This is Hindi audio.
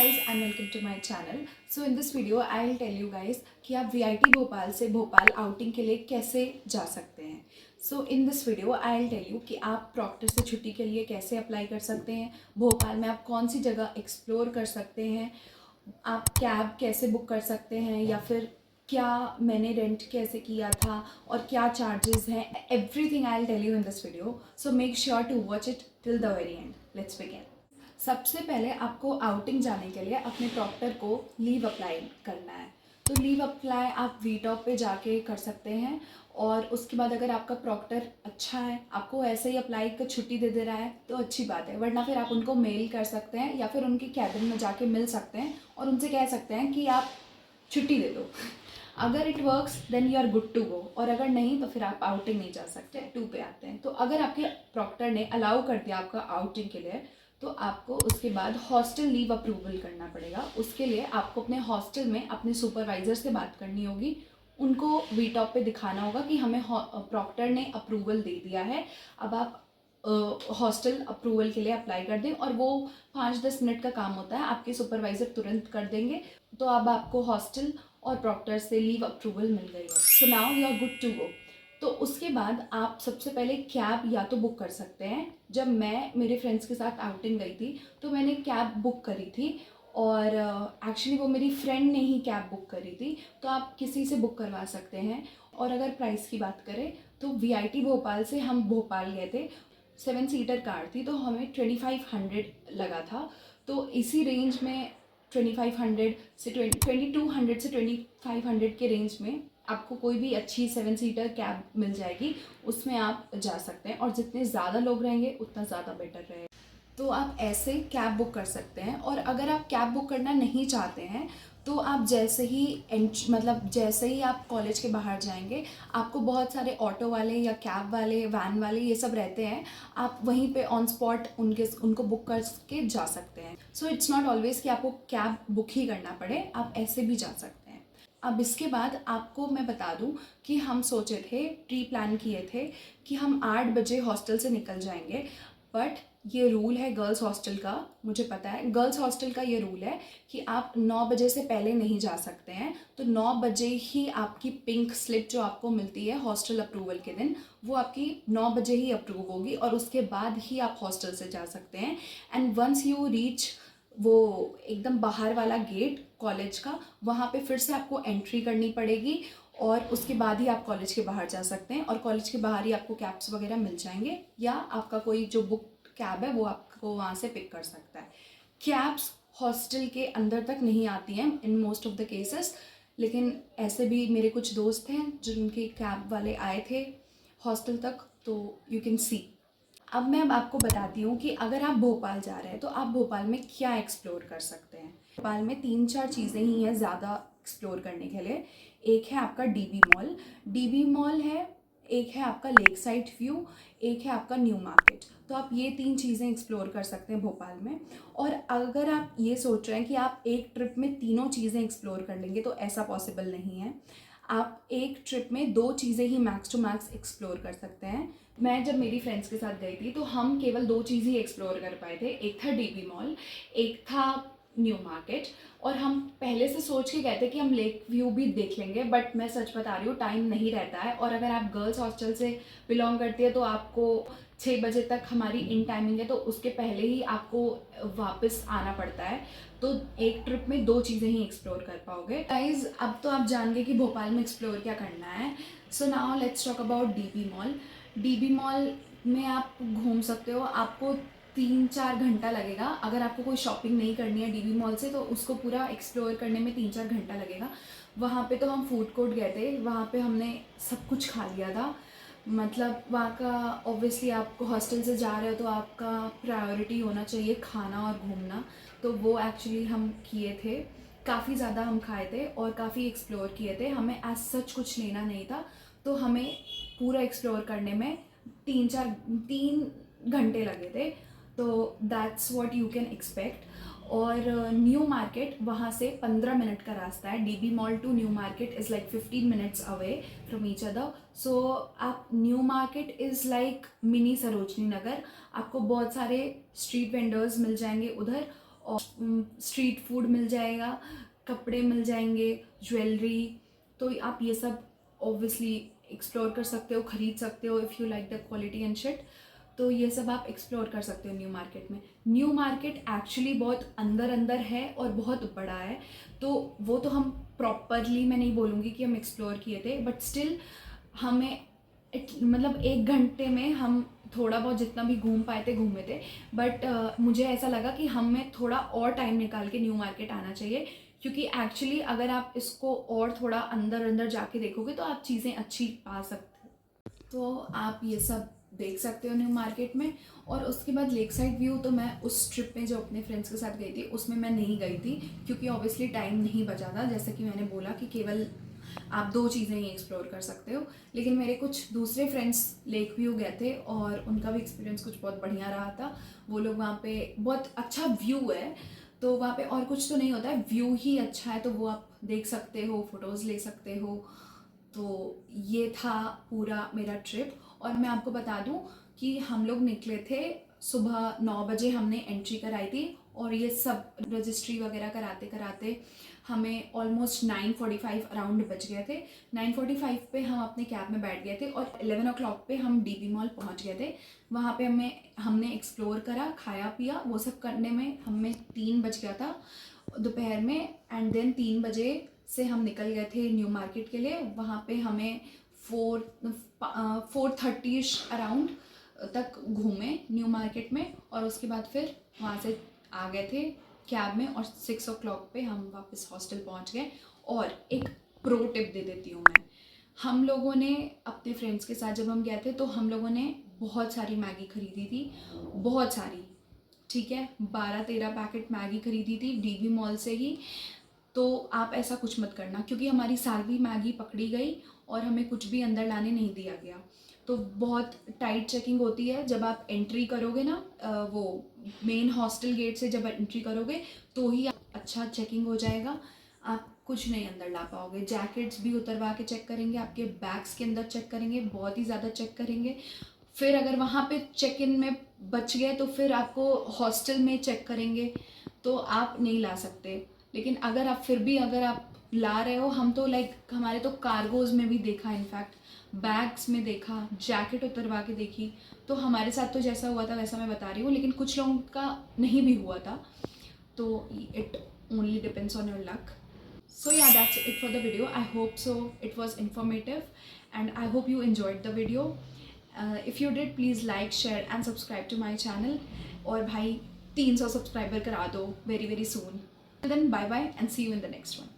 guys and welcome to my channel. So in this video I'll tell you guys कि आप VIT भोपाल से भोपाल आउटिंग के लिए कैसे जा सकते हैं. So in this video I'll tell you कि आप प्रॉक्टर से छुट्टी के लिए कैसे अप्लाई कर सकते हैं, भोपाल में आप कौन सी जगह एक्सप्लोर कर सकते हैं, आप कैब कैसे बुक कर सकते हैं या फिर क्या मैंने रेंट कैसे किया था और क्या चार्जेस हैं. Everything I will tell you in this video. So make sure to watch it till the very end. Let's begin. सबसे पहले आपको आउटिंग जाने के लिए अपने प्रॉक्टर को लीव अप्लाई करना है. तो लीव अप्लाई आप वीटॉप पे जाके कर सकते हैं और उसके बाद अगर आपका प्रॉक्टर अच्छा है, आपको ऐसे ही अप्लाई कर छुट्टी दे रहा है तो अच्छी बात है, वरना फिर आप उनको मेल कर सकते हैं या फिर उनके कैबिन में जाके मिल सकते हैं और उनसे कह सकते हैं कि आप छुट्टी दे दो. अगर it works then you are good to go, और अगर नहीं तो फिर आप आउटिंग नहीं जा सकते. 2 पे आते हैं. तो अगर आपके प्रॉक्टर ने अलाउ कर दिया आपका आउटिंग के लिए तो आपको उसके बाद हॉस्टल लीव अप्रूवल करना पड़ेगा. उसके लिए आपको अपने हॉस्टल में अपने सुपरवाइज़र से बात करनी होगी. उनको वीटॉप पे दिखाना होगा कि हमें प्रॉक्टर ने अप्रूवल दे दिया है, अब आप हॉस्टल अप्रूवल के लिए अप्लाई कर दें. और वो 5-10 मिनट का काम होता है, आपके सुपरवाइज़र तुरंत कर देंगे. तो अब आपको हॉस्टल और प्रॉक्टर से लीव अप्रूवल मिल गई है. So now you are good to go. तो उसके बाद आप सबसे पहले कैब या तो बुक कर सकते हैं. जब मैं मेरे फ्रेंड्स के साथ आउटिंग गई थी तो मैंने कैब बुक करी थी और एक्चुअली वो मेरी फ्रेंड ने ही कैब बुक करी थी. तो आप किसी से बुक करवा सकते हैं. और अगर प्राइस की बात करें तो VIT भोपाल से हम भोपाल गए थे. 7 सीटर कार थी तो हमें 2500 लगा था. तो इसी रेंज में 2500 से 2200 से 2500 के रेंज में आपको कोई भी अच्छी 7 सीटर कैब मिल जाएगी. उसमें आप जा सकते हैं और जितने ज़्यादा लोग रहेंगे उतना ज़्यादा बेटर रहेगा. तो आप ऐसे कैब बुक कर सकते हैं. और अगर आप कैब बुक करना नहीं चाहते हैं तो आप जैसे ही आप कॉलेज के बाहर जाएंगे आपको बहुत सारे ऑटो वाले या कैब वाले, वैन वाले, ये सब रहते हैं. आप वहीं पे ऑन स्पॉट उनको बुक करके जा सकते हैं. सो इट्स नॉट ऑलवेज कि आपको कैब बुक ही करना पड़े, आप ऐसे भी जा सकते हैं. अब इसके बाद आपको मैं बता दूं कि हम सोचे थे, प्री प्लान किए थे कि हम 8 बजे हॉस्टल से निकल जाएंगे. बट ये रूल है गर्ल्स हॉस्टल का, मुझे पता है गर्ल्स हॉस्टल का ये रूल है कि आप 9 बजे से पहले नहीं जा सकते हैं. तो 9 बजे ही आपकी पिंक स्लिप जो आपको मिलती है हॉस्टल अप्रूवल के दिन, वो आपकी 9 बजे ही अप्रूव होगी और उसके बाद ही आप हॉस्टल से जा सकते हैं. एंड वंस यू रीच वो एकदम बाहर वाला गेट कॉलेज का, वहाँ पे फिर से आपको एंट्री करनी पड़ेगी और उसके बाद ही आप कॉलेज के बाहर जा सकते हैं. और कॉलेज के बाहर ही आपको कैब्स वगैरह मिल जाएंगे या आपका कोई जो बुक कैब है वो आपको वहाँ से पिक कर सकता है. कैब्स हॉस्टल के अंदर तक नहीं आती हैं in most of the cases, लेकिन ऐसे भी मेरे कुछ दोस्त हैं जिनके कैब वाले आए थे हॉस्टल तक, तो यू कैन सी. अब मैं आपको बताती हूँ कि अगर आप भोपाल जा रहे हैं तो आप भोपाल में क्या एक्सप्लोर कर सकते हैं. भोपाल में 3-4 चीज़ें ही हैं ज़्यादा एक्सप्लोर करने के लिए. एक है आपका डीबी मॉल है, एक है आपका लेक साइड व्यू, एक है आपका न्यू मार्केट. तो आप ये 3 चीज़ें एक्सप्लोर कर सकते हैं भोपाल में. और अगर आप ये सोच रहे हैं कि आप एक ट्रिप में तीनों चीज़ें एक्सप्लोर कर लेंगे तो ऐसा पॉसिबल नहीं है. आप एक ट्रिप में 2 चीज़ें ही मैक्स टू मैक्स एक्सप्लोर कर सकते हैं. मैं जब मेरी फ्रेंड्स के साथ गई थी तो हम केवल 2 चीज़ ही एक्सप्लोर कर पाए थे. एक था डीबी मॉल, एक था न्यू मार्केट. और हम पहले से सोच के गए थे कि हम लेक व्यू भी देख लेंगे, बट मैं सच बता रही हूँ टाइम नहीं रहता है. और अगर आप गर्ल्स हॉस्टल से बिलोंग करती है तो आपको 6 बजे तक हमारी इन टाइमिंग है, तो उसके पहले ही आपको वापस आना पड़ता है. तो एक ट्रिप में 2 चीज़ें ही एक्सप्लोर कर पाओगे. गाइज अब तो आप जान गए कि भोपाल में एक्सप्लोर क्या करना है. So now let's talk about dB mall में आप घूम सकते हो. आपको 3-4 घंटा लगेगा. अगर आपको कोई शॉपिंग नहीं करनी है डीबी मॉल से तो उसको पूरा एक्सप्लोर करने में 3-4 घंटा लगेगा. वहाँ पे तो हम फूड कोर्ट गए थे, वहाँ पे हमने सब कुछ खा लिया था. मतलब वहाँ का ऑब्वियसली आपको हॉस्टल से जा रहे हो तो आपका प्रायोरिटी होना चाहिए खाना और घूमना. तो वो एक्चुअली हम किए थे. काफ़ी ज़्यादा हम खाए थे और काफ़ी एक्सप्लोर किए थे. हमें एज सच कुछ लेना नहीं था तो हमें पूरा एक्सप्लोर करने में 3 घंटे लगे थे. तो that's what you can expect. और न्यू मार्केट वहाँ से 15 मिनट का रास्ता है. DB mall to New Market is like 15 minutes away from each other. So आप New Market is like mini Sarojini Nagar. आपको बहुत सारे स्ट्रीट वेंडर्स मिल जाएंगे उधर और स्ट्रीट फूड मिल जाएगा, कपड़े मिल जाएंगे, ज्वेलरी। तो आप ये सब ऑब्वियसली एक्सप्लोर कर सकते हो, ख़रीद सकते हो if you like the quality and shit. तो ये सब आप एक्सप्लोर कर सकते हो न्यू मार्केट में। न्यू मार्केट एक्चुअली बहुत अंदर अंदर है और बहुत बड़ा है, तो वो तो हम प्रॉपरली, मैं नहीं बोलूँगी कि हम एक्सप्लोर किए थे, बट स्टिल हमें मतलब 1 घंटे में हम थोड़ा बहुत जितना भी घूम पाए थे घूमे थे। बट मुझे ऐसा लगा कि हमें थोड़ा और टाइम निकाल के न्यू मार्केट आना चाहिए, क्योंकि एक्चुअली अगर आप इसको और थोड़ा अंदर अंदर जाके देखोगे तो आप चीज़ें अच्छी पा सकते हो। तो आप ये सब देख सकते हो न्यू मार्केट में। और उसके बाद लेक साइड व्यू, तो मैं उस ट्रिप में जो अपने फ्रेंड्स के साथ गई थी उसमें मैं नहीं गई थी, क्योंकि ऑब्वियसली टाइम नहीं बचा था। जैसे कि मैंने बोला कि केवल आप 2 चीज़ें ही एक्सप्लोर कर सकते हो। लेकिन मेरे कुछ दूसरे फ्रेंड्स लेक व्यू गए थे और उनका भी एक्सपीरियंस कुछ बहुत बढ़िया रहा था। वो लोग वहाँ पे, बहुत अच्छा व्यू है तो वहाँ पे और कुछ तो नहीं होता है, व्यू ही अच्छा है, तो वो आप देख सकते हो, फोटोज़ ले सकते हो। तो ये था पूरा मेरा ट्रिप। और मैं आपको बता दूं कि हम लोग निकले थे सुबह 9 बजे, हमने एंट्री कराई थी और ये सब रजिस्ट्री वगैरह कराते कराते हमें ऑलमोस्ट 9:45 अराउंड बज गए थे। 9:45 पे हम अपने कैब में बैठ गए थे और 11 o'clock पे हम डीबी मॉल पहुंच गए थे। वहाँ पे हमने एक्सप्लोर करा, खाया पिया, वो सब करने में हमें 3 बज गया था दोपहर में। एंड देन 3 बजे से हम निकल गए थे न्यू मार्केट के लिए। वहाँ पे हमें 4:30 अराउंड तक घूमे न्यू मार्केट में, और उसके बाद फिर वहाँ से आ गए थे कैब में और 6 o'clock पे हम वापस हॉस्टल पहुँच गए। और एक प्रो टिप दे देती हूँ मैं, हम लोगों ने अपने फ्रेंड्स के साथ जब हम गए थे तो हम लोगों ने बहुत सारी मैगी खरीदी थी, बहुत सारी, ठीक है, 12-13 पैकेट मैगी खरीदी थी डीबी मॉल से ही। तो आप ऐसा कुछ मत करना, क्योंकि हमारी सारी मैगी पकड़ी गई और हमें कुछ भी अंदर लाने नहीं दिया गया। तो बहुत टाइट चेकिंग होती है जब आप एंट्री करोगे ना, वो मेन हॉस्टल गेट से जब एंट्री करोगे तो ही अच्छा चेकिंग हो जाएगा। आप कुछ नहीं अंदर ला पाओगे। जैकेट्स भी उतरवा के चेक करेंगे, आपके बैग्स के अंदर चेक करेंगे, बहुत ही ज़्यादा चेक करेंगे। फिर अगर वहाँ पे चेक इन में बच गए तो फिर आपको हॉस्टल में चेक करेंगे, तो आप नहीं ला सकते। लेकिन अगर आप फिर भी अगर आप ला रहे हो, हम तो लाइक हमारे तो कार्गोज में भी देखा, इनफैक्ट बैग्स में देखा, जैकेट उतरवा के देखी। तो हमारे साथ तो जैसा हुआ था वैसा मैं बता रही हूँ, लेकिन कुछ लोगों का नहीं भी हुआ था। तो it only depends on your luck. So yeah, that's it for the video. I hope so it was informative and I hope you enjoyed the video. If you did, please like, share and subscribe to my channel. और भाई 300 सब्सक्राइबर करा दो very soon. Till then, bye bye and see you in the next one.